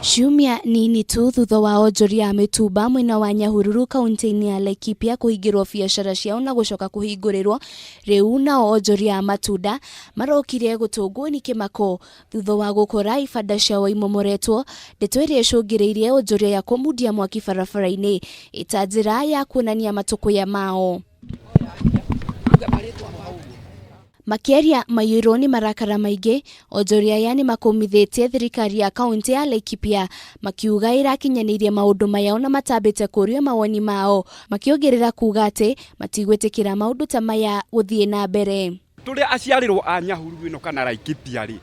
Ciumia nini tu thutha wa onjoria mitumba mwena wa Nyahururu kaunti-ini ya Laikipia kuhingirwo biacara ciao na gucoka kuhingurirwo, riu na onjoria matunda marokire gutungwo ni kimako thutha wa gukora Ibanda ciao imomoretwo. Ndeto iria icungiriirie onjoria ya kumundia mwaki barabara-ini ita njira ya kuonania matukuya mao. Makiria mayuro ni marakara maingi, onjoria yani makomithitie thirikari ya kaunti ya Laikipia makiuga irakinyanirie maundu mayao na matambite kuurio mawoni mao, makiongerera kuuga ati matigwitikira maundu ta maya guthie na mbere. Turi aciarirwo a Nyahururu ino kana Laikipia ri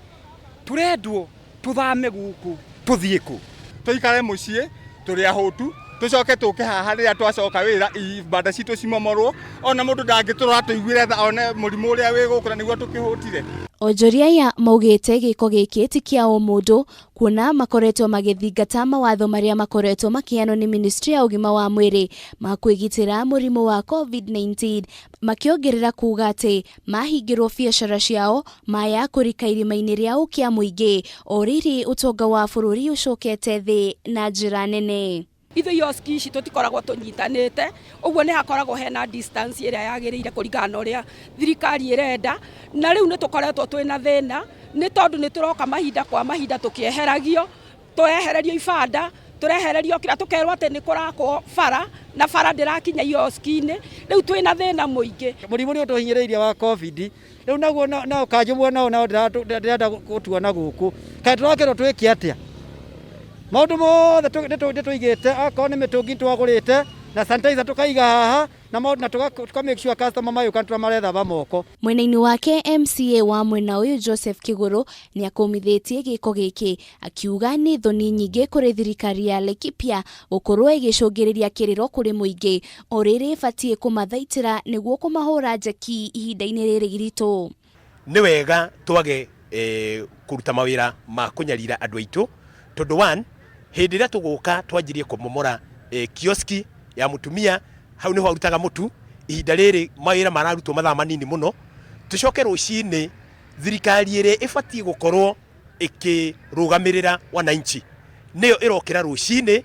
turendwo tuthame guku tuthie ku tuikare mucii turi ahutu tucoke tuke haha riria twacoka wira Ibanda citu cimomorwo ona mundu ndangitura tuiguire tha one murimu uria wi gukura niguo tukihutire. Onjoria ya maugite giko giki ti kiao mundu kuona makoretwo magithingata mawatho maria makoretwo makiano ni ministry ya ugima wa mwiri makwigitira murimu wa COVID-19, makiongerera kuuga ati mahingirwo biacara ciao maya kurika irima-ini riao kia muingi oriri utonga wa bururi ucokete thi na njira nene. Ithu yoski ici tutikoragwo tunyitanite uguo ni hakoragwo hena distance iria yagirire kuringana uria thirikari irenda, na riu ni tukoretwo twina thina ni tondu ni turoka mahinda kwa mahinda tukieheragio tuehererio Ibanda turehererio kira tukerwo ati ni kurakwo bara na bara ndirakinya yoski-ini riu twina thina muingi. Murimu ni utuhinyiriirie wa covid riu naguo na kanju nao ndirenda gutuona guku kai turakirwo twiki atia maundu mothe tuigite akorwo ni mitungi twagurite na sanitizer tukaiga haha na maundu na tuka make sure customer mayuka turamarethamba moko. Mwena-ini wake MCA wa mwena uyu Joseph Kiguru ni akomithitie giko giki akiuga ni thoni nyingi kuri thirikari ya Laikipia gukorwo igicungiriria kiriro kuri muingi oriri ibatie kumathaitira niguo kumahura njeki ihinda-ini riri giritu. Ni wega twage kuruta mawira ma kunyarira andu aitu tondu one hindi ria tuguka twanjirie kumomora kioski ya mutumia hau niho arutaga mutu ihinda riri mawira mararutwo mathaa manini muno. Tucoke rucini thirikari iri ibatie gukorwo ikirugamirira wananchi niyo irokira rucini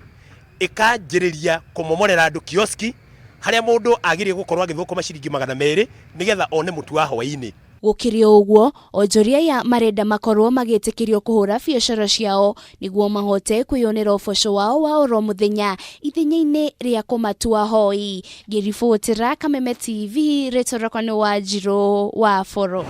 ikanjiriria kumomorera andu kioski haria mundu agirie gukorwo agithukuma ciringi 200 nigetha one mutu wa hwaini. Gukirio uguo onjoria ya marenda makorwo magitikirio kuhura biacara ciao niguo mahote kwionera uboco wao wa oro muthenya ithenya-ini ria kumatua hoi. Ngiribotera Kameme TV, Wanjiru wa Boro.